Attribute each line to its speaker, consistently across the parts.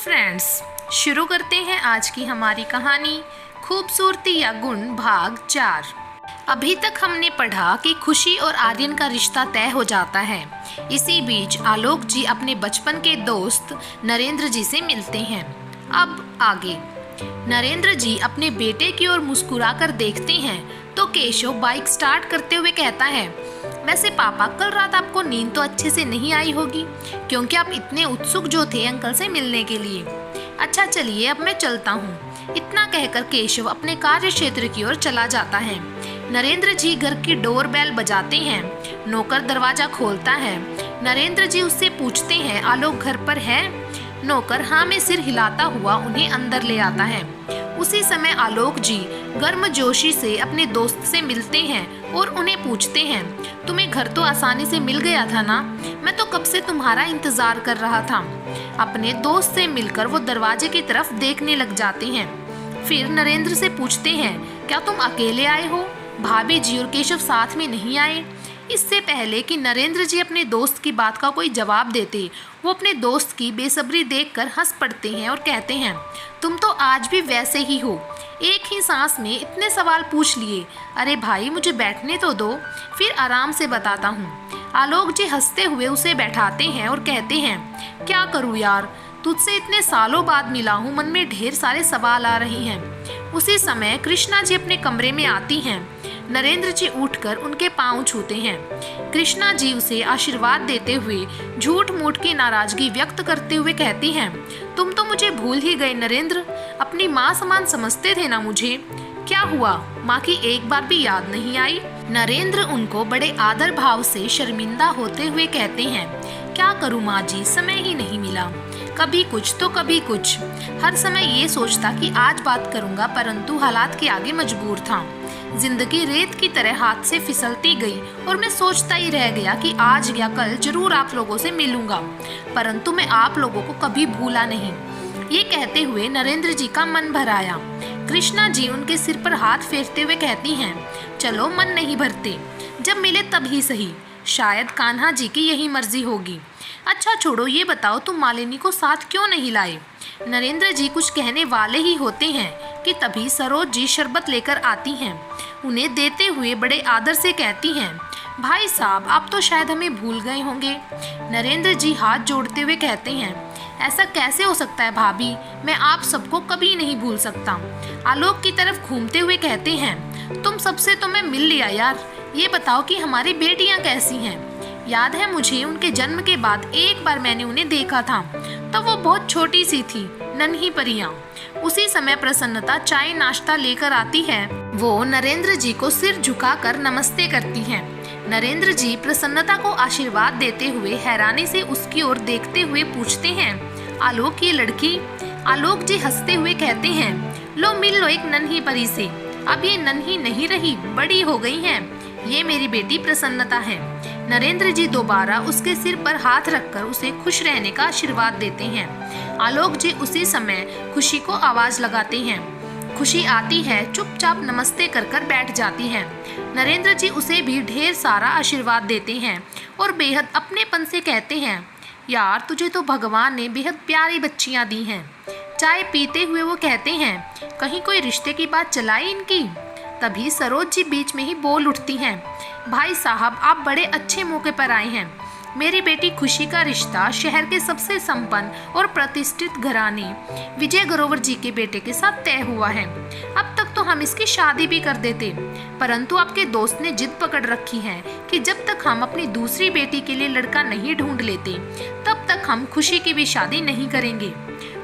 Speaker 1: Friends, शुरू करते हैं आज की हमारी कहानी खूबसूरती या गुण भाग 4। अभी तक हमने पढ़ा कि खुशी और आर्यन का रिश्ता तय हो जाता है। इसी बीच आलोक जी अपने बचपन के दोस्त नरेंद्र जी से मिलते हैं। अब आगे नरेंद्र जी अपने बेटे की ओर मुस्कुराकर देखते हैं तो केशव बाइक स्टार्ट करते हुए कहता है, वैसे पापा कल रात आपको नींद तो अच्छे से नहीं आई होगी क्योंकि आप इतने उत्सुक जो थे अंकल से मिलने के लिए। अच्छा चलिए अब मैं चलता हूँ। इतना कहकर केशव अपने कार्य क्षेत्र की ओर चला जाता है। नरेंद्र जी घर की डोर बेल बजाते हैं। नौकर दरवाजा खोलता है। नरेंद्र जी उससे पूछते हैं, आलोक घर पर है? नौकर हाँ में सिर हिलाता हुआ उन्हें अंदर ले आता है। उसी समय आलोक जी गर्मजोशी से अपने दोस्त से मिलते हैं और उन्हें पूछते हैं, तुम्हें घर तो आसानी से मिल गया था ना? मैं तो कब से तुम्हारा इंतजार कर रहा था। अपने दोस्त से मिलकर वो दरवाजे की तरफ देखने लग जाते हैं। फिर नरेंद्र से पूछते हैं, क्या तुम अकेले आए हो? भाभी जी और केशव साथ में नहीं आए? इससे पहले कि नरेंद्र जी अपने दोस्त की बात का कोई जवाब देते, वो अपने दोस्त की बेसब्री देखकर हंस पड़ते हैं और कहते हैं, तुम तो आज भी वैसे ही हो, एक ही सांस में इतने सवाल पूछ लिए। अरे भाई मुझे बैठने तो दो, फिर आराम से बताता हूँ। आलोक जी हंसते हुए उसे बैठाते हैं और कहते हैं, क्या करूँ यार, तुझसे इतने सालों बाद मिला हूँ, मन में ढेर सारे सवाल आ रहे हैं। उसी समय कृष्णा जी अपने कमरे में आती हैं। नरेंद्र जी उठकर उनके पांव छूते हैं। कृष्णा जी उसे आशीर्वाद देते हुए झूठ मूठ की नाराजगी व्यक्त करते हुए कहती हैं, तुम तो मुझे भूल ही गए नरेंद्र, अपनी माँ समान समझते थे ना मुझे? क्या हुआ, माँ की एक बार भी याद नहीं आई? नरेंद्र उनको बड़े आदर भाव से शर्मिंदा होते हुए कहते हैं, क्या करूँ माँ जी, समय ही नहीं मिला, कभी कुछ तो कभी कुछ। हर समय ये सोचता कि आज बात करूंगा, परंतु हालात के आगे मजबूर था। जिंदगी रेत की तरह हाथ से फिसलती गई और मैं सोचता ही रह गया कि आज या कल जरूर आप लोगों से मिलूंगा, परंतु मैं आप लोगों को कभी भूला नहीं। ये कहते हुए नरेंद्र जी का मन भर आया। कृष्णा जी उनके सिर पर हाथ फेरते हुए कहती हैं, चलो मन नहीं भरते, जब मिले तब ही सही, शायद कान्हा जी की यही मर्जी होगी। अच्छा छोड़ो, ये बताओ तुम मालिनी को साथ क्यों नहीं लाए? नरेंद्र जी कुछ कहने वाले ही होते हैं कि तभी सरोज जी शरबत लेकर आती हैं। उन्हें देते हुए बड़े आदर से कहती हैं, भाई साहब आप तो शायद हमें भूल गए होंगे। नरेंद्र जी हाथ जोड़ते हुए कहते हैं, ऐसा कैसे हो सकता है भाभी, मैं आप सबको कभी नहीं भूल सकता। आलोक की तरफ घूमते हुए कहते हैं, तुम सबसे तो मैं मिल लिया यार, ये बताओ कि हमारी बेटियां कैसी हैं? याद है मुझे, उनके जन्म के बाद एक बार मैंने उन्हें देखा था, तब वो बहुत छोटी सी थी, नन्ही परियां। उसी समय प्रसन्नता चाय नाश्ता लेकर आती है। वो नरेंद्र जी को सिर झुकाकर नमस्ते करती हैं। नरेंद्र जी प्रसन्नता को आशीर्वाद देते हुए हैरानी से उसकी ओर देखते हुए पूछते हैं, आलोक ये लड़की? आलोक जी हंसते हुए कहते हैं, लो मिल लो एक नन्ही परी से, अब ये नन्ही नहीं रही, बड़ी हो गई हैं। ये मेरी बेटी प्रसन्नता है। नरेंद्र जी दोबारा उसके सिर पर हाथ रखकर उसे खुश रहने का आशीर्वाद देते हैं। आलोक जी उसी समय खुशी को आवाज लगाते हैं। खुशी आती है, चुपचाप नमस्ते कर कर बैठ जाती है। नरेंद्र जी उसे भी ढेर सारा आशीर्वाद देते हैं और बेहद अपनेपन से कहते हैं, यार तुझे तो भगवान ने बेहद प्यारी बच्चियां दी हैं। चाय पीते हुए वो कहते हैं, कहीं कोई रिश्ते की बात चलाई इनकी? तभी सरोज जी बीच में ही बोल उठती हैं, भाई साहब आप बड़े अच्छे मौके पर आए हैं। मेरी बेटी खुशी का रिश्ता शहर के सबसे संपन्न और प्रतिष्ठित घराने विजय ग्रोवर जी के बेटे के साथ तय हुआ है। अब तक तो हम इसकी शादी भी कर देते, परंतु आपके दोस्त ने जिद पकड़ रखी है कि जब तक हम अपनी दूसरी बेटी के लिए लड़का नहीं ढूंढ लेते, तब तक हम खुशी की भी शादी नहीं करेंगे।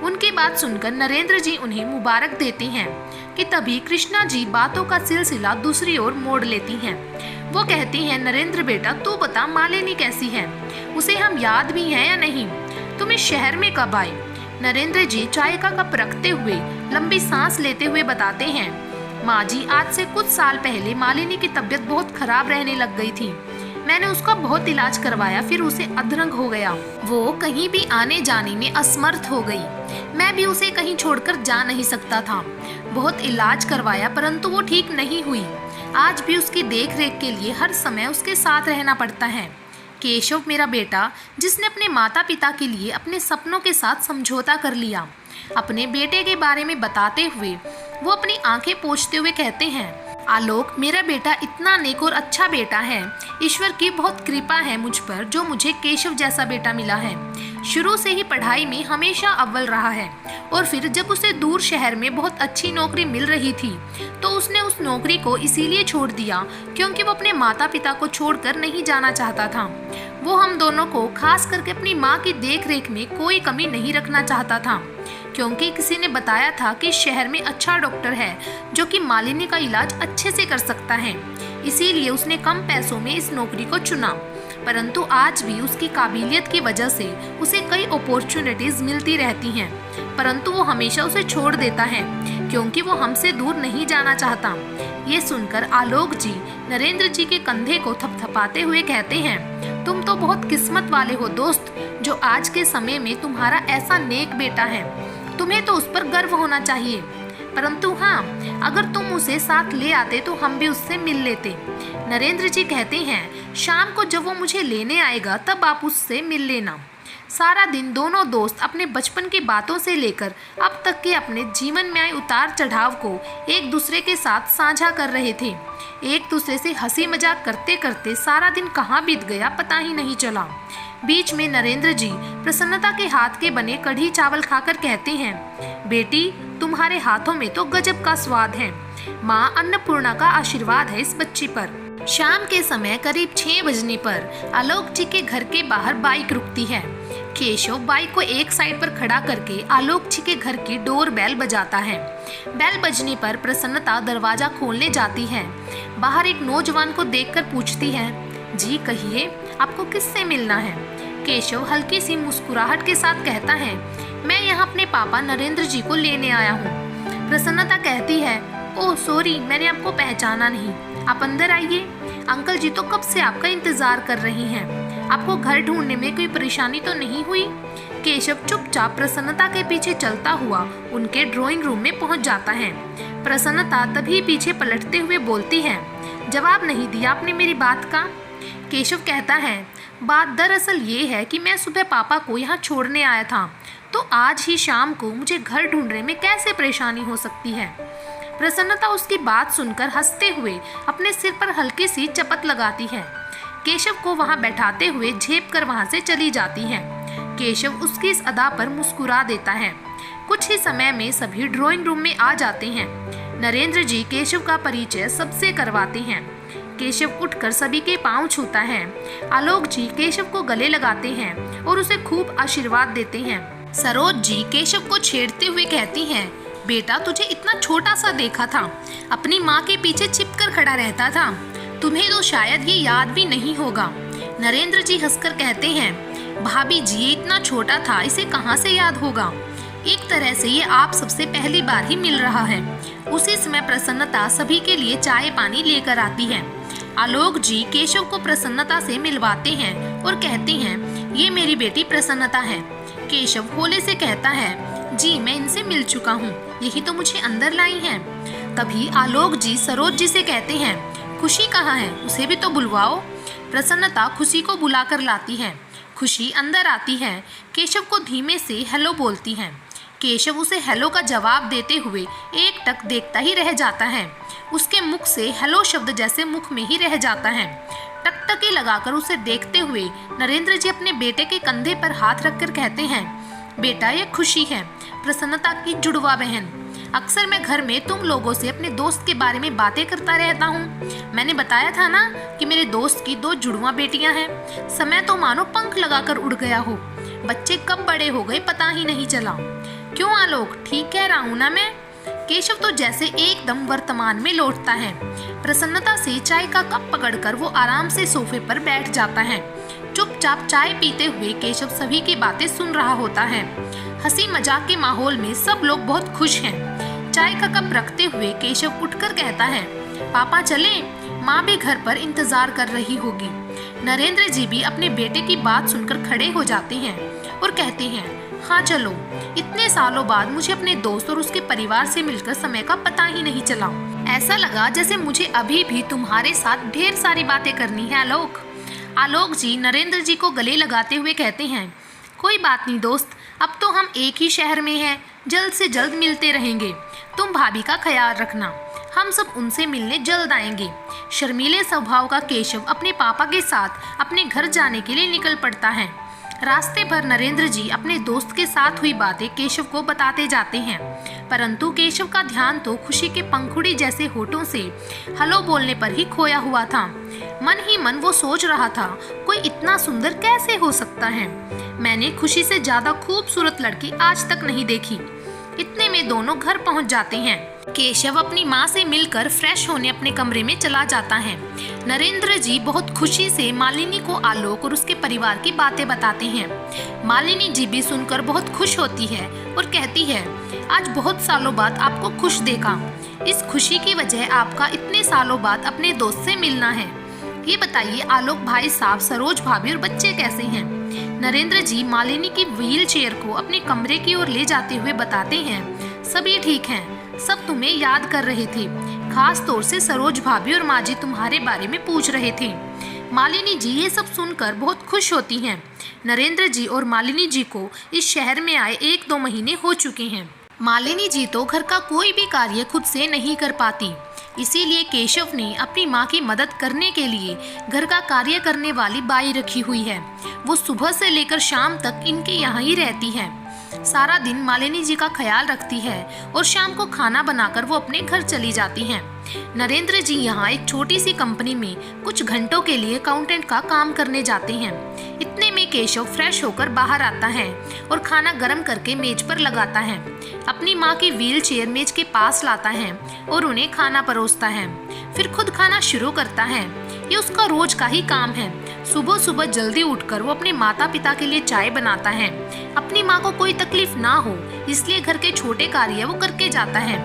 Speaker 1: उनकी बात सुनकर नरेंद्र जी उन्हें मुबारक देते हैं कि तभी कृष्णा जी बातों का सिलसिला दूसरी ओर मोड़ लेती हैं। वो कहती हैं, नरेंद्र बेटा तू बता मालिनी कैसी है, उसे हम याद भी हैं या नहीं? तुम इस शहर में कब आए? नरेंद्र जी चाय का कप रखते हुए लंबी सांस लेते हुए बताते हैं, माँ जी आज से कुछ साल पहले मालिनी की तबीयत बहुत खराब रहने लग गई थी। मैंने उसका बहुत इलाज करवाया, फिर उसे अधरंग हो गया। वो कहीं भी आने जाने में असमर्थ हो गई। मैं भी उसे कहीं छोड़कर जा नहीं सकता था। बहुत इलाज करवाया परंतु वो ठीक नहीं हुई। आज भी उसकी देख रेख के लिए हर समय उसके साथ रहना पड़ता है। केशव मेरा बेटा, जिसने अपने माता पिता के लिए अपने सपनों के साथ समझौता कर लिया। अपने बेटे के बारे में बताते हुए वो अपनी आंखें पोंछते हुए कहते हैं, आलोक मेरा बेटा इतना नेक और अच्छा बेटा है। ईश्वर की बहुत कृपा है मुझ पर, जो मुझे केशव जैसा बेटा मिला है। शुरू से ही पढ़ाई में हमेशा अव्वल रहा है, और फिर जब उसे दूर शहर में बहुत अच्छी नौकरी मिल रही थी तो उसने उस नौकरी को इसीलिए छोड़ दिया क्योंकि वो अपने माता पिता को छोड़कर नहीं जाना चाहता था। वो हम दोनों को, खास करके अपनी माँ की देख रेख में कोई कमी नहीं रखना चाहता था, क्योंकि किसी ने बताया था कि शहर में अच्छा डॉक्टर है जो कि मालिनी का इलाज अच्छे से कर सकता है। इसीलिए उसने कम पैसों में इस नौकरी को चुना। परंतु आज भी उसकी काबिलियत की वजह से उसे कई अपॉर्चुनिटीज मिलती रहती हैं, परंतु वो हमेशा उसे छोड़ देता है क्योंकि वो हमसे दूर नहीं जाना चाहता। ये सुनकर आलोक जी नरेंद्र जी के कंधे को थपथपाते हुए कहते हैं, तुम तो बहुत किस्मत वाले हो दोस्त, जो आज के समय में तुम्हारा ऐसा नेक बेटा है। तुम्हें तो उस पर गर्व होना चाहिए। परंतु हाँ, अगर तुम उसे साथ ले आते तो हम भी उससे मिल लेते। नरेंद्र जी कहते हैं, शाम को जब वो मुझे लेने आएगा तब आप उससे मिल लेना। सारा दिन दोनों दोस्त अपने बचपन की बातों से लेकर अब तक के अपने जीवन में आए उतार चढ़ाव को एक दूसरे के साथ साझा कर रहे थे। एक दूसरे से हंसी मजाक करते करते सारा दिन कहाँ बीत गया पता ही नहीं चला। बीच में नरेंद्र जी प्रसन्नता के हाथ के बने कढ़ी चावल खाकर कहते हैं, बेटी तुम्हारे हाथों में तो गजब का स्वाद है। माँ अन्नपूर्णा का आशीर्वाद है इस बच्ची पर। शाम के समय करीब 6 बजने पर आलोक जी के घर के बाहर बाइक रुकती है। केशव बाइक को एक साइड पर खड़ा करके आलोक जी के घर की डोर बेल बजाता है। बेल बजने पर प्रसन्नता दरवाजा खोलने जाती है। बाहर एक नौजवान को देखकर पूछती है, जी कहिए आपको किससे मिलना है? केशव हल्की सी मुस्कुराहट के साथ कहता है, मैं यहाँ अपने पापा नरेंद्र जी को लेने आया हूँ। प्रसन्नता कहती है, ओह सॉरी, मैंने आपको पहचाना नहीं, आप अंदर आइए। अंकल जी तो कब से आपका इंतजार कर रही हैं। आपको घर ढूंढने में कोई परेशानी तो नहीं हुई? केशव चुपचाप प्रसन्नता के पीछे चलता हुआ उनके ड्राइंग रूम में पहुंच जाता है। प्रसन्नता तभी पीछे पलटते हुए बोलती है, जवाब नहीं दिया आपने मेरी बात का। केशव कहता है, बात दरअसल ये है कि मैं सुबह पापा को यहाँ छोड़ने आया था, तो आज ही शाम को मुझे घर ढूंढने में कैसे परेशानी हो सकती है। प्रसन्नता उसकी बात सुनकर हंसते हुए अपने सिर पर हल्की सी चपत लगाती है। केशव को वहाँ बैठाते हुए झेप कर वहाँ से चली जाती है। केशव उसकी इस अदा पर मुस्कुरा देता है। कुछ ही समय में सभी ड्राइंग रूम में आ जाते हैं। नरेंद्र जी केशव का परिचय सबसे करवाते हैं। केशव उठकर सभी के पांव छूता है। आलोक जी केशव को गले लगाते हैं और उसे खूब आशीर्वाद देते हैं। सरोज जी केशव को छेड़ते हुए कहती हैं, बेटा तुझे इतना छोटा सा देखा था, अपनी माँ के पीछे छिपकर खड़ा रहता था, तुम्हें तो शायद ये याद भी नहीं होगा। नरेंद्र जी हंसकर कहते हैं, भाभी जी ये इतना छोटा था, इसे कहाँ से याद होगा। एक तरह से ये आप सबसे पहली बार ही मिल रहा है। उसी समय प्रसन्नता सभी के लिए चाय पानी लेकर आती है। आलोक जी केशव को प्रसन्नता से मिलवाते हैं और कहते हैं, ये मेरी बेटी प्रसन्नता है। केशव होले से कहता है, जी मैं इनसे मिल चुका हूँ, यही तो मुझे अंदर लाई हैं। तभी आलोक जी सरोज जी से कहते हैं, खुशी कहाँ है, उसे भी तो बुलवाओ। प्रसन्नता खुशी को बुलाकर लाती है। खुशी अंदर आती है। केशव को धीमे से हेलो बोलती है। केशव उसे हेलो का जवाब देते हुए एक टक देखता ही रह जाता है। उसके मुख से हेलो शब्द जैसे मुख में ही रह जाता है। टकटकी लगाकर उसे देखते हुए नरेंद्र जी अपने बेटे के कंधे पर हाथ रखकर कहते हैं, बेटा ये खुशी है, प्रसन्नता की जुड़वा बहन। अक्सर मैं घर में तुम लोगों से अपने दोस्त के बारे में बातें करता रहता हूँ। मैंने बताया था ना कि मेरे दोस्त की 2 जुड़वा बेटियां हैं। समय तो मानो पंख लगाकर उड़ गया हो। बच्चे कब बड़े हो गए पता ही नहीं चला। क्यों आलोक, ठीक कह रहा हूँ ना मैं? केशव तो जैसे एकदम वर्तमान में लौटता है। प्रसन्नता से चाय का कप पकड़कर वो आराम से सोफे पर बैठ जाता है। चुपचाप चाय पीते हुए केशव सभी की बातें सुन रहा होता है। हंसी मजाक के माहौल में सब लोग बहुत खुश हैं। चाय का कप रखते हुए केशव उठकर कहता है, पापा चले, माँ भी घर पर इंतजार कर रही होगी। नरेंद्र जी भी अपने बेटे की बात सुनकर खड़े हो जाते हैं और कहते हैं, हाँ चलो, इतने सालों बाद मुझे अपने दोस्त और उसके परिवार से मिलकर समय का पता ही नहीं चला। ऐसा लगा जैसे मुझे अभी भी तुम्हारे साथ ढेर सारी बातें करनी है आलोक। आलोक जी नरेंद्र जी को गले लगाते हुए कहते हैं, कोई बात नहीं दोस्त, अब तो हम एक ही शहर में हैं, जल्द से जल्द मिलते रहेंगे। तुम भाभी का ख्याल रखना, हम सब उनसे मिलने जल्द आएंगे। शर्मीले स्वभाव का केशव अपने पापा के साथ अपने घर जाने के लिए निकल पड़ता है। रास्ते भर नरेंद्र जी अपने दोस्त के साथ हुई बातें केशव को बताते जाते हैं, परंतु केशव का ध्यान तो खुशी के पंखुड़ी जैसे होठों से हेलो बोलने पर ही खोया हुआ था। मन ही मन वो सोच रहा था, कोई इतना सुंदर कैसे हो सकता है? मैंने खुशी से ज्यादा खूबसूरत लड़की आज तक नहीं देखी। इतने में दोनों घर पहुंच जाते हैं। केशव अपनी माँ से मिलकर फ्रेश होने अपने कमरे में चला जाता है। नरेंद्र जी बहुत खुशी से मालिनी को आलोक और उसके परिवार की बातें बताते हैं। मालिनी जी भी सुनकर बहुत खुश होती है और कहती है, आज बहुत सालों बाद आपको खुश देखा। इस खुशी की वजह आपका इतने सालों बाद अपने दोस्त से मिलना है। ये बताइए आलोक भाई साहब, सरोज भाभी और बच्चे कैसे हैं? नरेंद्र जी मालिनी की व्हील चेयर को अपने कमरे की ओर ले जाते हुए बताते हैं, सभी ठीक हैं, सब तुम्हें याद कर रहे थे, खास तौर से सरोज भाभी और माँ जी तुम्हारे बारे में पूछ रहे थे। मालिनी जी ये सब सुनकर बहुत खुश होती हैं। नरेंद्र जी और मालिनी जी को इस शहर में आए 1-2 महीने हो चुके हैं। मालिनी जी तो घर का कोई भी कार्य खुद से नहीं कर पाती, इसीलिए केशव ने अपनी माँ की मदद करने के लिए घर का कार्य करने वाली बाई रखी हुई है। वो सुबह से लेकर शाम तक इनके यहाँ ही रहती है। सारा दिन मालिनी जी का ख्याल रखती है और शाम को खाना बनाकर वो अपने घर चली जाती हैं। नरेंद्र जी यहाँ एक छोटी सी कंपनी में कुछ घंटों के लिए अकाउंटेंट का काम करने जाते हैं। इतने में केशव फ्रेश होकर बाहर आता है और खाना गर्म करके मेज पर लगाता है। अपनी माँ की व्हील चेयर मेज के पास लाता है और उन्हें खाना परोसता है, फिर खुद खाना शुरू करता है। ये उसका रोज का ही काम है। सुबह सुबह जल्दी उठकर वो अपने माता पिता के लिए चाय बनाता है। अपनी माँ को कोई तकलीफ ना हो इसलिए घर के छोटे कार्य वो करके जाता है।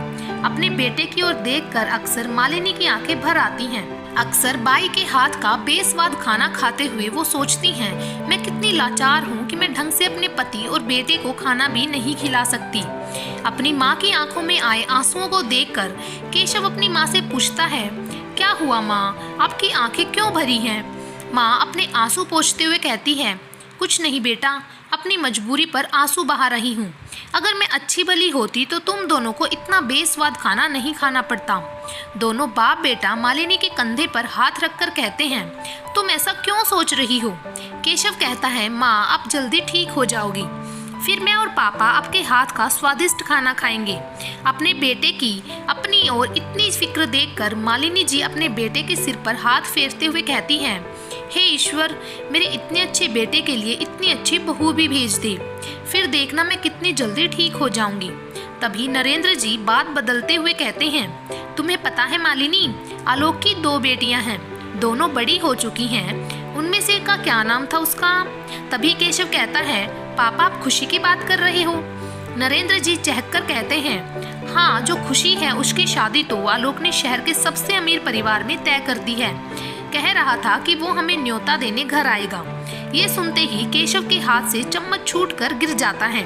Speaker 1: अपने बेटे की ओर देखकर अक्सर मालिनी की आंखें भर आती हैं। अक्सर बाई के हाथ का बेस्वाद खाना खाते हुए वो सोचती हैं, मैं कितनी लाचार हूँ कि मैं ढंग से अपने पति और बेटे को खाना भी नहीं खिला सकती। अपनी माँ की आंखों में आए आंसुओं को देखकर केशव अपनी माँ से पूछता है, क्या हुआ माँ, आपकी आंखें क्यों भरी हैं? माँ अपने आंसू पोंछते हुए कहती है, कुछ नहीं बेटा, अपनी मजबूरी पर आंसू बहा रही हूँ। अगर मैं अच्छी भली होती तो तुम दोनों को इतना बेस्वाद खाना नहीं खाना पड़ता। दोनों बाप बेटा मालिनी के कंधे पर हाथ रखकर कहते हैं, तुम ऐसा क्यों सोच रही हो? केशव कहता है, माँ आप जल्दी ठीक हो जाओगी, फिर मैं और पापा आपके हाथ का स्वादिष्ट खाना खाएंगे। अपने बेटे की अपनी ओर इतनी फिक्र देखकर मालिनी जी अपने बेटे के सिर पर हाथ फेरते हुए कहती हैं, हे ईश्वर, मेरे इतने अच्छे बेटे के लिए इतनी अच्छी बहू भी भेज दे, फिर देखना मैं कितनी जल्दी ठीक हो जाऊंगी। तभी नरेंद्र जी बात बदलते हुए कहते हैं, तुम्हें पता है मालिनी, आलोक की 2 बेटियां हैं, दोनों बड़ी हो चुकी हैं, उनमें से एक का क्या नाम था उसका? तभी केशव कहता है, पापा आप खुशी की बात कर रहे हो? नरेंद्र जी चहककर कहते हैं, हाँ, जो खुशी है उसकी शादी तो आलोक ने शहर के सबसे अमीर परिवार में तय कर दी है। कह रहा था कि वो हमें न्योता देने घर आएगा। ये सुनते ही केशव के हाथ से चम्मच छूटकर गिर जाता है।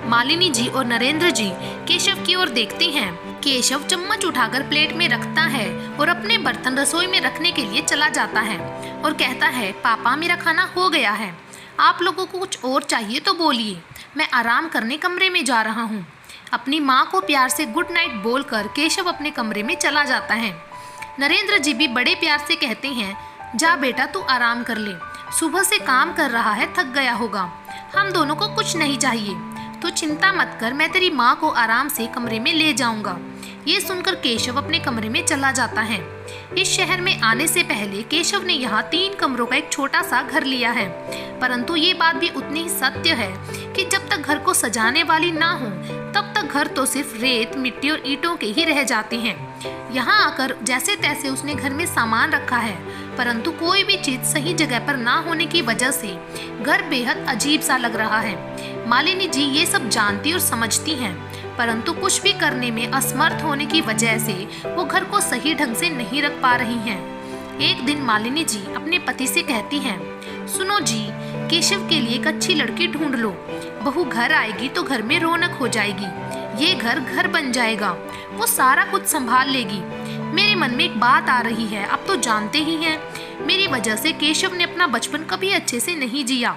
Speaker 1: मालिनी जी और नरेंद्र जी केशव की ओर देखते हैं। केशव चम्मच उठाकर प्लेट में रखता है और अपने बर्तन रसोई में रखने के लिए चला जाता है और कहता है, पापा मेरा खाना हो गया है, आप लोगों को कुछ और चाहिए तो बोलिए, मैं आराम करने कमरे में जा रहा हूँ। अपनी माँ को प्यार से गुड नाइट बोलकर केशव अपने कमरे में चला जाता है। नरेंद्र जी भी बड़े प्यार से कहते हैं, जा बेटा तू आराम कर ले, सुबह से काम कर रहा है, थक गया होगा, हम दोनों को कुछ नहीं चाहिए, तो चिंता मत कर, मैं तेरी माँ को आराम से कमरे में ले जाऊंगा। ये सुनकर केशव अपने कमरे में चला जाता है। इस शहर में आने से पहले केशव ने यहाँ 3 कमरों का एक छोटा सा घर लिया है, परंतु ये बात भी उतनी ही सत्य है कि जब तक घर को सजाने वाली ना हो तब तक घर तो सिर्फ रेत, मिट्टी और ईंटों के ही रह जाते हैं। यहाँ आकर जैसे तैसे उसने घर में सामान रखा है, परंतु कोई भी चीज सही जगह पर ना होने की वजह से घर बेहद अजीब सा लग रहा है। मालिनी जी ये सब जानती और समझती हैं, परंतु कुछ भी करने में असमर्थ होने की वजह से वो घर को सही ढंग से नहीं रख पा रही हैं। एक दिन मालिनी जी अपने पति से कहती हैं, सुनो जी, केशव के लिए एक अच्छी लड़की ढूंढ लो, बहू घर आएगी तो घर में रौनक हो जाएगी, ये घर बन जाएगा, वो सारा कुछ संभाल लेगी। मेरे मन में एक बात आ रही है, अब तो जानते ही हैं मेरी वजह से केशव ने अपना बचपन कभी अच्छे से नहीं जिया।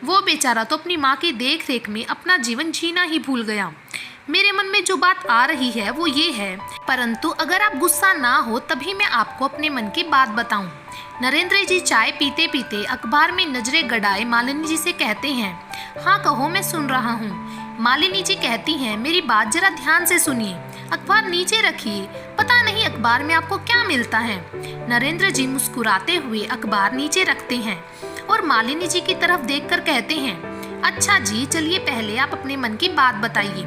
Speaker 1: वो बेचारा तो अपनी माँ की देख रेख में अपना जीवन जीना ही भूल गया। मेरे मन में जो बात आ रही है वो ये है, परंतु अगर आप गुस्सा ना हो तभी मैं आपको अपने मन की बात बताऊं। नरेंद्र जी चाय पीते पीते अखबार में नजरें गड़ाए मालिनी जी से कहते हैं, हाँ कहो, मैं सुन रहा हूँ। मालिनी जी कहती हैं, मेरी बात जरा ध्यान से सुनिए, अखबार नीचे रखिए, पता नहीं अखबार में आपको क्या मिलता है। नरेंद्र जी मुस्कुराते हुए अखबार नीचे रखते हैं और मालिनी जी की तरफ देखकर कहते हैं, अच्छा जी, चलिए पहले आप अपने मन की बात बताइए।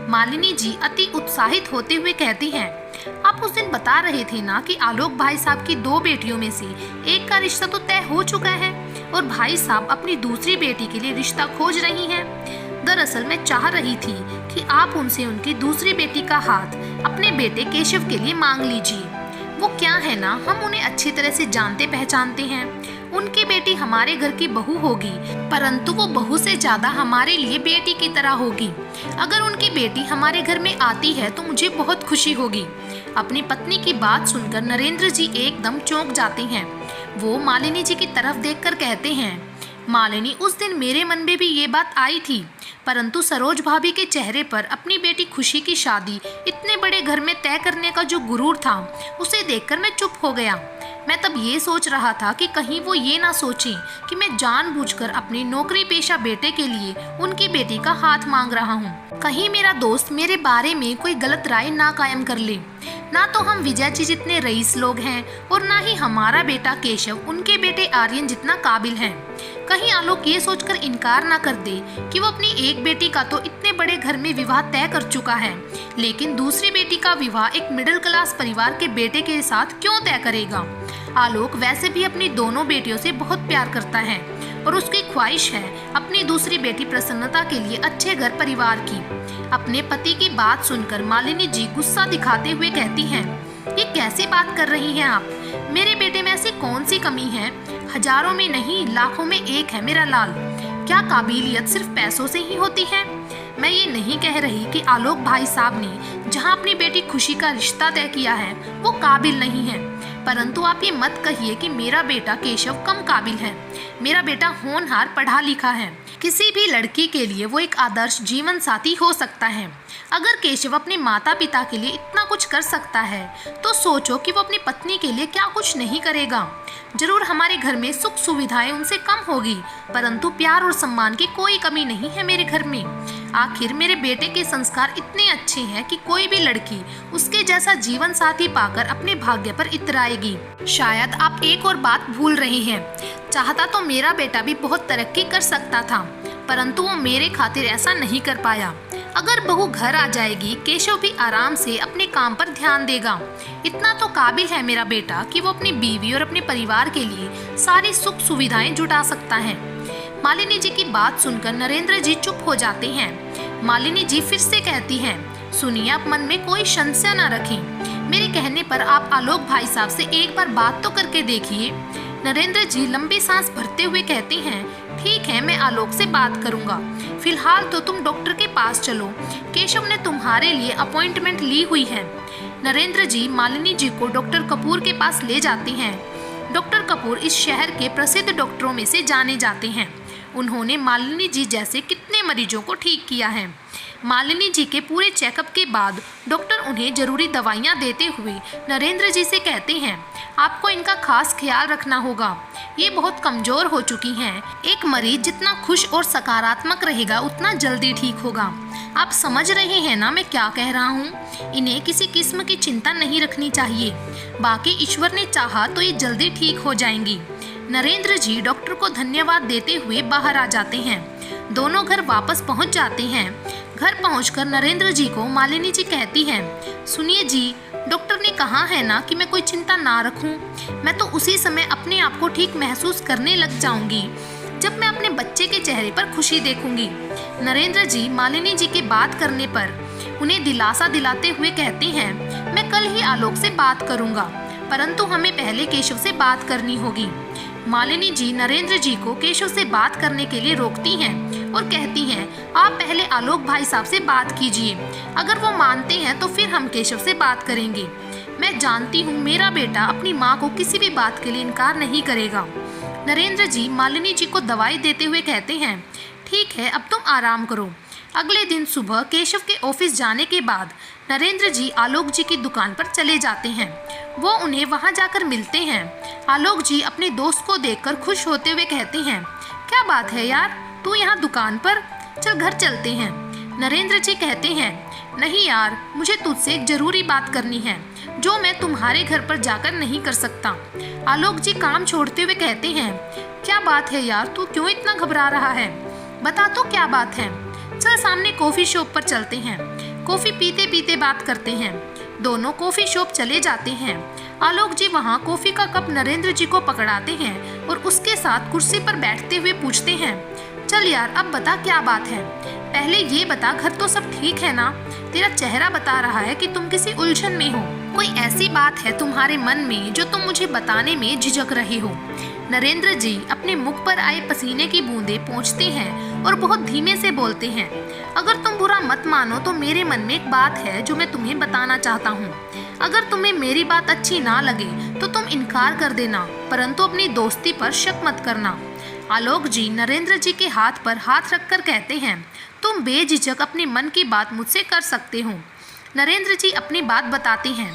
Speaker 1: मालिनी जी अति उत्साहित होते हुए कहती हैं, आप उस दिन बता रहे थे ना कि आलोक भाई साहब की 2 बेटियों में से एक का रिश्ता तो तय हो चुका है और भाई साहब अपनी दूसरी बेटी के लिए रिश्ता खोज रही हैं। दरअसल मैं चाह रही थी कि आप उनसे उनकी दूसरी बेटी का हाथ अपने बेटे केशव के लिए मांग लीजिए। वो क्या है ना, हम उन्हें अच्छी तरह से जानते पहचानते हैं। उनकी बेटी हमारे घर की बहू होगी, परंतु वो बहू से ज्यादा हमारे लिए बेटी की तरह होगी। अगर उनकी बेटी हमारे घर में आती है तो मुझे बहुत खुशी होगी। अपनी पत्नी की बात सुनकर नरेंद्र जी एकदम चौंक जाते हैं। वो मालिनी जी की तरफ देखकर कहते हैं, मालिनी, उस दिन मेरे मन में भी ये बात आई थी, परंतु सरोज भाभी के चेहरे पर अपनी बेटी खुशी की शादी इतने बड़े घर में तय करने का जो गुरूर था, उसे देखकर मैं चुप हो गया। मैं तब ये सोच रहा था कि कहीं वो ये ना सोचें कि मैं जानबूझकर अपने नौकरी पेशा बेटे के लिए उनकी बेटी का हाथ मांग रहा हूँ। कहीं मेरा दोस्त मेरे बारे में कोई गलत राय ना कायम कर ले। ना तो हम विजय जी जितने रईस लोग हैं और ना ही हमारा बेटा केशव उनके बेटे आर्यन जितना काबिल है। कहीं आलोक ये सोचकर इनकार ना कर दे कि वो अपनी एक बेटी का तो इतने बड़े घर में विवाह तय कर चुका है, लेकिन दूसरी बेटी का विवाह एक मिडिल क्लास परिवार के बेटे के साथ क्यों तय करेगा। आलोक वैसे भी अपनी दोनों बेटियों से बहुत प्यार करता है और उसकी ख्वाहिश है अपनी दूसरी बेटी प्रसन्नता के लिए अच्छे घर परिवार की। अपने पति की बात सुनकर मालिनी जी गुस्सा दिखाते हुए कहती हैं, ये कैसी बात कर रही हैं आप? मेरे बेटे में ऐसी कौन सी कमी है? हजारों में नहीं, लाखों में एक है मेरा लाल। क्या काबिलियत सिर्फ पैसों से ही होती है? मैं ये नहीं कह रही कि आलोक भाई साहब ने जहाँ अपनी बेटी खुशी का रिश्ता तय किया है वो काबिल नहीं है, परंतु आप ये मत कहिए कि मेरा बेटा केशव कम काबिल है। मेरा बेटा होनहार पढ़ा लिखा है, किसी भी लड़की के लिए वो एक आदर्श जीवन साथी हो सकता है। अगर केशव अपने माता पिता के लिए इतना कुछ कर सकता है तो सोचो कि वो अपनी पत्नी के लिए क्या कुछ नहीं करेगा। जरूर हमारे घर में सुख सुविधाएं उनसे कम होगी, परंतु प्यार और सम्मान की कोई कमी नहीं है मेरे घर में। आखिर मेरे बेटे के संस्कार इतने अच्छे हैं कि कोई भी लड़की उसके जैसा जीवन साथी पाकर अपने भाग्य पर इतराएगी। शायद आप एक और बात भूल रहे हैं, चाहता तो मेरा बेटा भी बहुत तरक्की कर सकता था, परंतु वो मेरे खातिर ऐसा नहीं कर पाया। अगर बहू घर आ जाएगी, केशव भी आराम से अपने काम पर ध्यान देगा। इतना तो काबिल है मेरा बेटा कि वो अपनी बीवी और अपने परिवार के लिए सारी सुख सुविधाएं जुटा सकता है। मालिनी जी की बात सुनकर नरेंद्र जी चुप हो जाते हैं। मालिनी जी फिर से कहती हैं, सुनिए, आप मन में कोई संशय न रखें। मेरे कहने पर आप आलोक भाई साहब से एक बार बात तो करके देखिए। नरेंद्र जी लंबी सांस भरते हुए कहते हैं, ठीक है, मैं आलोक से बात करूंगा। फिलहाल तो तुम डॉक्टर के पास चलो, केशव ने तुम्हारे लिए अपॉइंटमेंट ली हुई है। नरेंद्र जी मालिनी जी को डॉक्टर कपूर के पास ले जाते हैं। डॉक्टर कपूर इस शहर के प्रसिद्ध डॉक्टरों में से जाने जाते हैं। उन्होंने मालिनी जी जैसे कितने मरीजों को ठीक किया है। मालिनी जी के पूरे चेकअप के बाद डॉक्टर उन्हें जरूरी दवाइयाँ देते हुए नरेंद्र जी से कहते हैं, आपको इनका खास ख्याल रखना होगा, ये बहुत कमज़ोर हो चुकी हैं। एक मरीज जितना खुश और सकारात्मक रहेगा उतना जल्दी ठीक होगा। आप समझ रहे हैं ना मैं क्या कह रहा हूँ? इन्हें किसी किस्म की चिंता नहीं रखनी चाहिए, बाकी ईश्वर ने चाहा तो ये जल्दी ठीक हो जाएंगी। नरेंद्र जी डॉक्टर को धन्यवाद देते हुए बाहर आ जाते हैं। दोनों घर वापस पहुंच जाते हैं। घर पहुंचकर नरेंद्र जी को मालिनी जी कहती हैं, सुनिए जी, डॉक्टर ने कहा है ना कि मैं कोई चिंता ना रखूं। मैं तो उसी समय अपने आप को ठीक महसूस करने लग जाऊंगी जब मैं अपने बच्चे के चेहरे पर खुशी देखूंगी। नरेंद्र जी मालिनी जी के बात करने पर उन्हें दिलासा दिलाते हुए कहते हैं, मैं कल ही आलोक से बात करूंगा, परंतु हमें पहले केशव से बात करनी होगी। मालिनी जी नरेंद्र जी को केशव से बात करने के लिए रोकती हैं और कहती हैं, आप पहले आलोक भाई साहब से बात कीजिए, अगर वो मानते हैं तो फिर हम केशव से बात करेंगे। मैं जानती हूँ मेरा बेटा अपनी माँ को किसी भी बात के लिए इनकार नहीं करेगा। नरेंद्र जी मालिनी जी को दवाई देते हुए कहते हैं, ठीक है, अब तुम आराम करो। अगले दिन सुबह केशव के ऑफिस जाने के बाद नरेंद्र जी आलोक जी की दुकान पर चले जाते हैं। वो उन्हें वहां जाकर मिलते हैं। आलोक जी अपने दोस्त को देखकर खुश होते हुए कहते हैं, क्या बात है यार, तू यहाँ दुकान पर, चल घर चलते हैं। नरेंद्र जी कहते हैं, नहीं यार, मुझे तुझसे एक जरूरी बात करनी है जो मैं तुम्हारे घर पर जाकर नहीं कर सकता। आलोक जी काम छोड़ते हुए कहते हैं, क्या बात है यार, तू क्यों इतना घबरा रहा है, बता तो क्या बात है। चल सामने कॉफी शॉप पर चलते हैं, कॉफी पीते पीते बात करते हैं। दोनों कॉफी शॉप चले जाते हैं। आलोक जी वहाँ कॉफी का कप नरेंद्र जी को पकड़ाते हैं और उसके साथ कुर्सी पर बैठते हुए पूछते हैं, चल यार अब बता क्या बात है, पहले ये बता घर तो सब ठीक है ना, तेरा चेहरा बता रहा है कि तुम किसी उलझन में हो, कोई ऐसी बात है तुम्हारे मन में जो तुम मुझे बताने में झिझक रहे हो। नरेंद्र जी अपने मुख पर आए पसीने की बूंदें पोंछते हैं और बहुत धीमे से बोलते हैं, अगर तुम बुरा मत मानो तो मेरे मन में एक बात है जो मैं तुम्हें बताना चाहता हूँ। अगर तुम्हें मेरी बात अच्छी ना लगे तो तुम इनकार कर देना, परंतु अपनी दोस्ती पर शक मत करना। आलोक जी नरेंद्र जी के हाथ पर हाथ रखकर कहते हैं, तुम बेझिझक अपने मन की बात मुझसे कर सकते हो। नरेंद्र जी अपनी बात बताते हैं,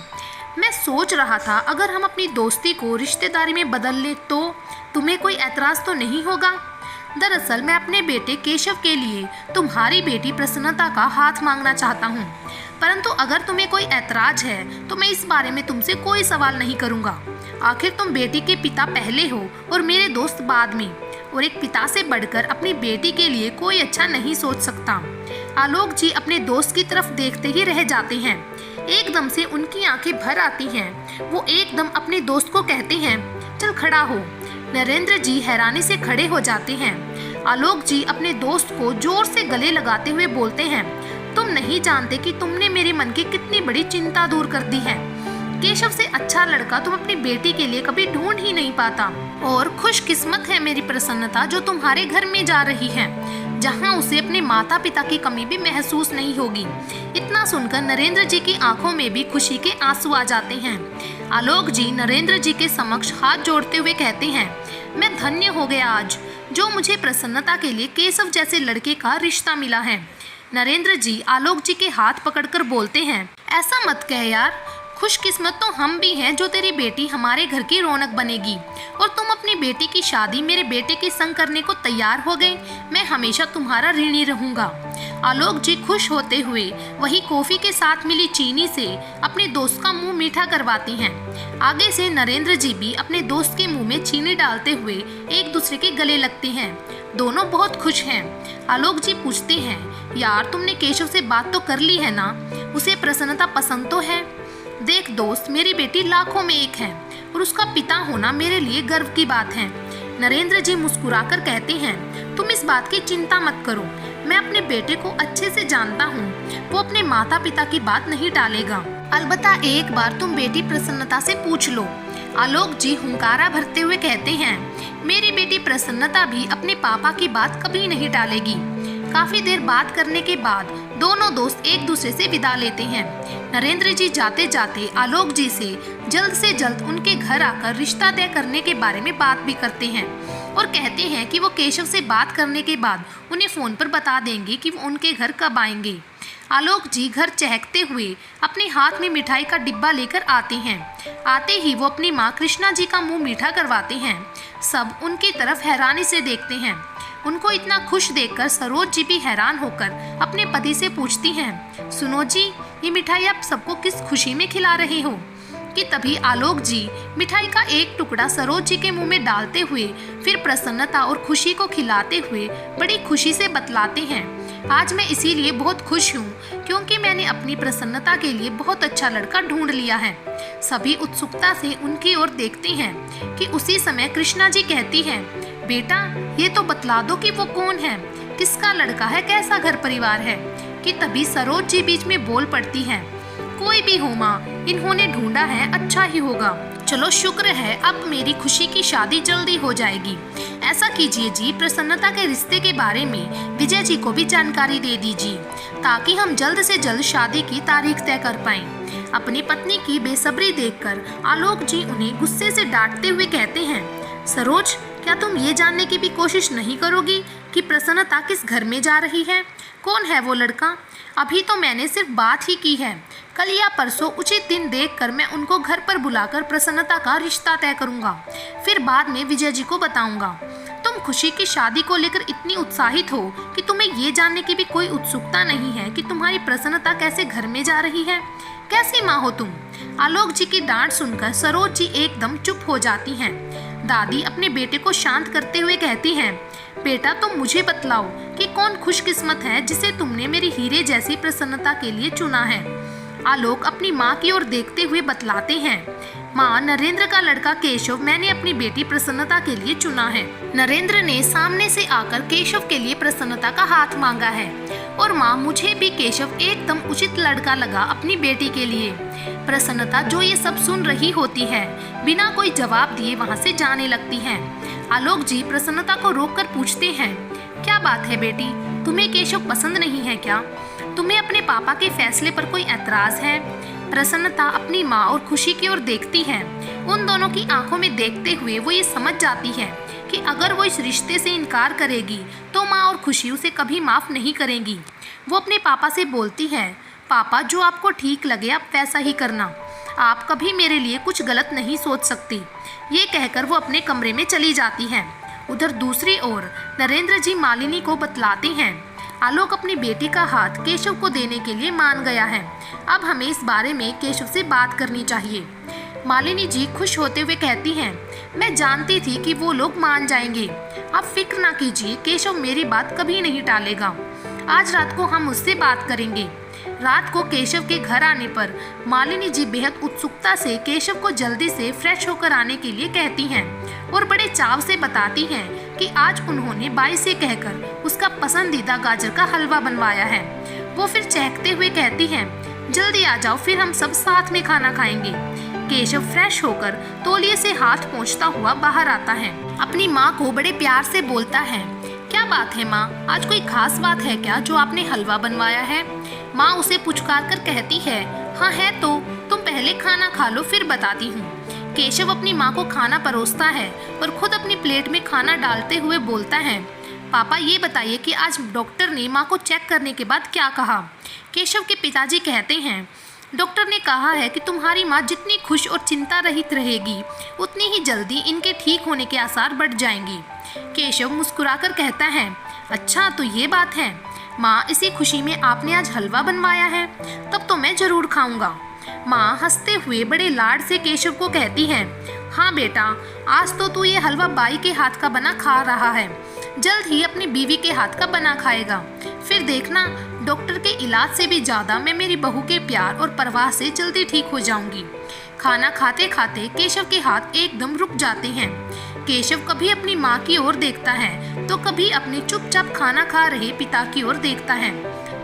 Speaker 1: मैं सोच रहा था अगर हम अपनी दोस्ती को रिश्तेदारी में बदल ले तो तुम्हें कोई ऐतराज़ तो नहीं होगा। दरअसल मैं अपने बेटे केशव के लिए तुम्हारी बेटी प्रसन्नता का हाथ मांगना चाहता हूँ, परंतु अगर तुम्हें कोई ऐतराज है तो मैं इस बारे में तुमसे कोई सवाल नहीं करूँगा। आखिर तुम बेटी के पिता पहले हो और मेरे दोस्त बाद में, और एक पिता से बढ़कर अपनी बेटी के लिए कोई अच्छा नहीं सोच सकता। आलोक जी अपने दोस्त की तरफ देखते ही रह जाते हैं। एकदम से उनकी आंखें भर आती हैं। वो एकदम अपने दोस्त को कहते हैं, चल खड़ा हो। नरेंद्र जी हैरानी से खड़े हो जाते हैं। आलोक जी अपने दोस्त को जोर से गले लगाते हुए बोलते हैं, तुम नहीं जानते कि तुमने मेरे मन की कितनी बड़ी चिंता दूर कर दी है। केशव से अच्छा लड़का तुम अपनी बेटी के लिए कभी ढूंढ ही नहीं पाता, और खुशकिस्मत है मेरी प्रसन्नता जो तुम्हारे घर में जा रही है, जहां उसे अपने माता पिता की कमी भी महसूस नहीं होगी। इतना सुनकर नरेंद्र जी की आंखों में भी खुशी के आंसू आ जाते हैं। आलोक जी नरेंद्र जी के समक्ष हाथ जोड़ते हुए कहते हैं, मैं धन्य हो गया आज जो मुझे प्रसन्नता के लिए केशव जैसे लड़के का रिश्ता मिला है। नरेंद्र जी आलोक जी के हाथ पकड़कर बोलते हैं, ऐसा मत कह यार, खुशकिस्मत तो हम भी हैं जो तेरी बेटी हमारे घर की रौनक बनेगी, और तुम अपनी बेटी की शादी मेरे बेटे के संग करने को तैयार हो गए। मैं हमेशा तुम्हारा ऋणी रहूंगा। आलोक जी खुश होते हुए वही कॉफी के साथ मिली चीनी से अपने दोस्त का मुंह मीठा करवाती हैं। आगे से नरेंद्र जी भी अपने दोस्त के मुंह में चीनी डालते हुए एक दूसरे के गले लगते हैं। दोनों बहुत खुश हैं। आलोक जी पूछते हैं, यार तुमने केशव से बात तो कर ली है ना, उसे प्रसन्नता पसंद तो है? देख दोस्त, मेरी बेटी लाखों में एक है और उसका पिता होना मेरे लिए गर्व की बात है। नरेंद्र जी मुस्कुराकर कहते हैं, तुम इस बात की चिंता मत करो, मैं अपने बेटे को अच्छे से जानता हूँ, वो अपने माता पिता की बात नहीं टालेगा। अलबत्ता एक बार तुम बेटी प्रसन्नता से पूछ लो। आलोक जी हुंकारा भरते हुए कहते हैं, मेरी बेटी प्रसन्नता भी अपने पापा की बात कभी नहीं टालेगी। काफी देर बात करने के बाद दोनों दोस्त एक दूसरे से विदा लेते हैं। नरेंद्र जी जाते जाते आलोक जी से जल्द उनके घर आकर रिश्ता तय करने के बारे में बात भी करते हैं, और कहते हैं कि वो केशव से बात करने के बाद उन्हें फोन पर बता देंगे कि वो उनके घर कब आएंगे। आलोक जी घर चहकते हुए अपने हाथ में मिठाई का डिब्बा लेकर आते हैं। आते ही वो अपनी माँ कृष्णा जी का मुंह मीठा करवाते हैं। सब उनकी तरफ हैरानी से देखते हैं। उनको इतना खुश देखकर सरोज जी भी हैरान होकर अपने पति से पूछती हैं, सुनो जी, ये मिठाई आप सबको किस खुशी में खिला रहे हो? कि तभी आलोक जी मिठाई का एक टुकड़ा सरोज जी के मुंह में डालते हुए फिर प्रसन्नता और खुशी को खिलाते हुए बड़ी खुशी से बतलाते हैं, आज मैं इसीलिए बहुत खुश हूँ क्योंकि मैंने अपनी प्रसन्नता के लिए बहुत अच्छा लड़का ढूंढ लिया है। सभी उत्सुकता से उनकी ओर देखते हैं कि उसी समय कृष्णा जी कहती है, बेटा ये तो बतला दो कि वो कौन है, किसका लड़का है, कैसा घर परिवार है। कि तभी सरोज जी बीच में बोल पड़ती हैं, कोई भी हो माँ, इन्होंने ढूंढा है, अच्छा ही होगा। चलो शुक्र है अब मेरी खुशी की शादी जल्दी हो जाएगी। ऐसा कीजिए जी, प्रसन्नता के रिश्ते के बारे में विजय जी को भी जानकारी दे दीजिए ताकि हम जल्द से जल्द शादी की तारीख तय कर पाएं। अपनी पत्नी की बेसब्री देखकर आलोक जी उन्हें गुस्से से डांटते हुए कहते हैं, सरोज, क्या तुम ये जानने की भी कोशिश नहीं करोगी कि प्रसन्नता किस घर में जा रही है? कौन है वो लड़का? अभी तो मैंने सिर्फ बात ही की है। कल या परसों उचित दिन देखकर मैं उनको घर पर बुलाकर प्रसन्नता का रिश्ता तय करूंगा। फिर बाद में विजय जी को बताऊंगा। तुम खुशी की शादी को लेकर इतनी उत्साहित हो कि तुम्हें ये जानने की भी कोई उत्सुकता नहीं है कि तुम्हारी प्रसन्नता कैसे घर में जा रही है। कैसी माँ हो तुम? आलोक जी की डांट सुनकर सरोज जी एकदम चुप हो जाती हैं। दादी अपने बेटे को शांत करते हुए कहती हैं, बेटा तुम मुझे बतलाओ कि कौन खुशकिस्मत है जिसे तुमने मेरी हीरे जैसी प्रसन्नता के लिए चुना है। आलोक अपनी माँ की ओर देखते हुए बतलाते हैं, माँ, नरेंद्र का लड़का केशव मैंने अपनी बेटी प्रसन्नता के लिए चुना है। नरेंद्र ने सामने से आकर केशव के लिए प्रसन्नता का हाथ मांगा है और माँ, मुझे भी केशव एकदम उचित लड़का लगा अपनी बेटी के लिए। प्रसन्नता जो ये सब सुन रही होती है, बिना कोई जवाब दिए वहाँ से जाने लगती है। आलोक जी प्रसन्नता को रोककर पूछते हैं, क्या बात है बेटी, तुम्हें केशव पसंद नहीं है क्या? तुम्हें अपने पापा के फैसले पर कोई ऐतराज है? प्रसन्नता अपनी माँ और खुशी की ओर देखती है। उन दोनों की आंखों में देखते हुए वो ये समझ जाती है कि अगर वो इस रिश्ते से इनकार करेगी तो माँ और खुशी उसे कभी माफ़ नहीं करेंगी। वो अपने पापा से बोलती है, पापा, जो आपको ठीक लगे आप वैसा ही करना। आप कभी मेरे लिए कुछ गलत नहीं सोच सकती। ये कहकर वो अपने कमरे में चली जाती है। उधर दूसरी ओर नरेंद्र जी मालिनी को बतलाते हैं, आलोक अपनी बेटी का हाथ केशव को देने के लिए मान गया है। अब हमें इस बारे में केशव से बात करनी चाहिए। मालिनी जी खुश होते हुए कहती हैं, मैं जानती थी कि वो लोग मान जाएंगे। आप फिक्र ना कीजिए, केशव मेरी बात कभी नहीं टालेगा। आज रात को हम उससे बात करेंगे। रात को केशव के घर आने पर मालिनी जी बेहद उत्सुकता से केशव को जल्दी से फ्रेश होकर आने के लिए कहती हैं और बड़े चाव से बताती हैं कि आज उन्होंने बाई से कहकर उसका पसंदीदा गाजर का हलवा बनवाया है। वो फिर चहकते हुए कहती हैं, जल्दी आ जाओ, फिर हम सब साथ में खाना खाएंगे। केशव फ्रेश होकर तौलिए से हाथ पोंछता हुआ बाहर आता है। अपनी माँ को बड़े प्यार से बोलता है, क्या बात है माँ, आज कोई खास बात है क्या जो आपने हलवा बनवाया है? माँ उसे पुचकार कर कहती है, हाँ है तो, तुम पहले खाना खा लो फिर बताती हूँ। केशव अपनी माँ को खाना परोसता है और खुद अपनी प्लेट में खाना डालते हुए बोलता है, पापा ये बताइए कि आज डॉक्टर ने माँ को चेक करने के बाद क्या कहा? केशव के पिताजी कहते हैं, डॉक्टर ने कहा है कि तुम्हारी माँ जितनी खुश और चिंता रहित रहेगी उतनी ही जल्दी इनके ठीक होने के आसार बढ़ जाएंगी। केशव मुस्कुराकर कहता है, अच्छा तो ये बात है माँ, इसी खुशी में आपने आज हलवा बनवाया है, तब तो मैं जरूर खाऊंगा। माँ हंसते हुए बड़े लाड से केशव को कहती है, हाँ बेटा, आज तो तू ये हलवा बाई के हाथ का बना खा रहा है, जल्द ही अपनी बीवी के हाथ का बना खाएगा। फिर देखना, डॉक्टर के इलाज से भी ज़्यादा मैं मेरी बहू के प्यार और परवाह से जल्दी ठीक हो जाऊंगी। खाना खाते खाते केशव के हाथ एकदम रुक जाते हैं। केशव कभी अपनी माँ की ओर देखता है तो कभी अपने चुपचाप खाना खा रहे पिता की ओर देखता है।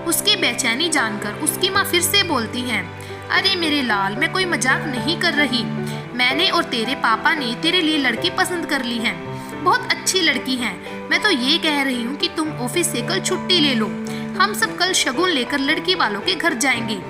Speaker 1: उसकी बेचैनी जानकर उसकी माँ फिर से बोलती है, अरे मेरे लाल, मैं कोई मजाक नहीं कर रही। मैंने और तेरे पापा ने तेरे लिए लड़की पसंद कर ली है, बहुत अच्छी लड़की है। मैं तो ये कह रही हूँ कि तुम ऑफिस से कल छुट्टी ले लो, हम सब कल शगुन लेकर लड़की वालों के घर जाएंगे।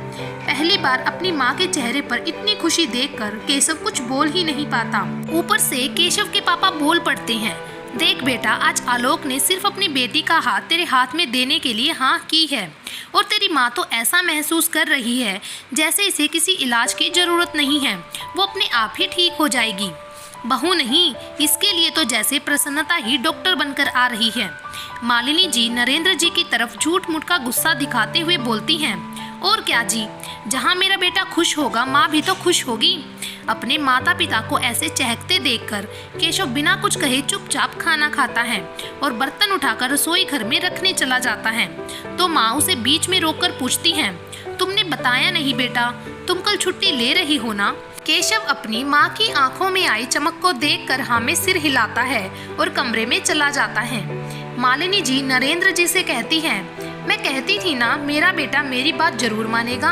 Speaker 1: पहली बार अपनी माँ के चेहरे पर इतनी खुशी देखकर केशव कुछ बोल ही नहीं पाता। ऊपर से केशव के पापा बोल पड़ते हैं, देख बेटा, आज आलोक ने सिर्फ अपनी बेटी का हाथ तेरे हाथ में देने के लिए हाँ की है और तेरी माँ तो ऐसा महसूस कर रही है जैसे इसे किसी इलाज की जरूरत नहीं है, वो अपने आप ही ठीक हो जाएगी। बहू नहीं, इसके लिए तो जैसे प्रसन्नता ही डॉक्टर बनकर आ रही है। मालिनी जी नरेंद्र जी की तरफ झूठ मूठ का गुस्सा दिखाते हुए बोलती हैं, और क्या जी, जहाँ मेरा बेटा खुश होगा माँ भी तो खुश होगी। अपने माता पिता को ऐसे चहकते देखकर केशव बिना कुछ कहे चुपचाप खाना खाता है और बर्तन उठाकर रसोई घर में रखने चला जाता है। तो माँ उसे बीच में रोककर पूछती है, तुमने बताया नहीं बेटा, तुम कल छुट्टी ले रही हो ना? केशव अपनी माँ की आंखों में आई चमक को देखकर हाँ में सिर हिलाता है और कमरे में चला जाता है। मालिनी जी नरेंद्र जी से कहती है, मैं कहती थी ना, मेरा बेटा मेरी बात जरूर मानेगा।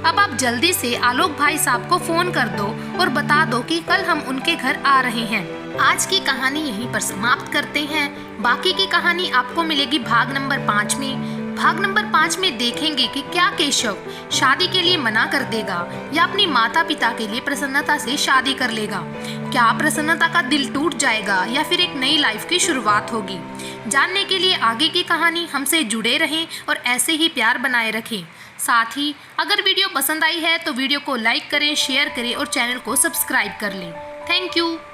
Speaker 1: अब आप जल्दी से आलोक भाई साहब को फोन कर दो और बता दो कि कल हम उनके घर आ रहे हैं। आज की कहानी यहीं पर समाप्त करते हैं। बाकी की कहानी आपको मिलेगी भाग नंबर 5 में। भाग नंबर 5 में देखेंगे कि क्या केशव शादी के लिए मना कर देगा या अपनी माता पिता के लिए प्रसन्नता से शादी कर लेगा। क्या प्रसन्नता का दिल टूट जाएगा या फिर एक नई लाइफ की शुरुआत होगी। जानने के लिए आगे की कहानी हमसे जुड़े रहें और ऐसे ही प्यार बनाए रखें। साथ ही अगर वीडियो पसंद आई है तो वीडियो को लाइक करें, शेयर करें और चैनल को सब्सक्राइब कर लें। Thank you.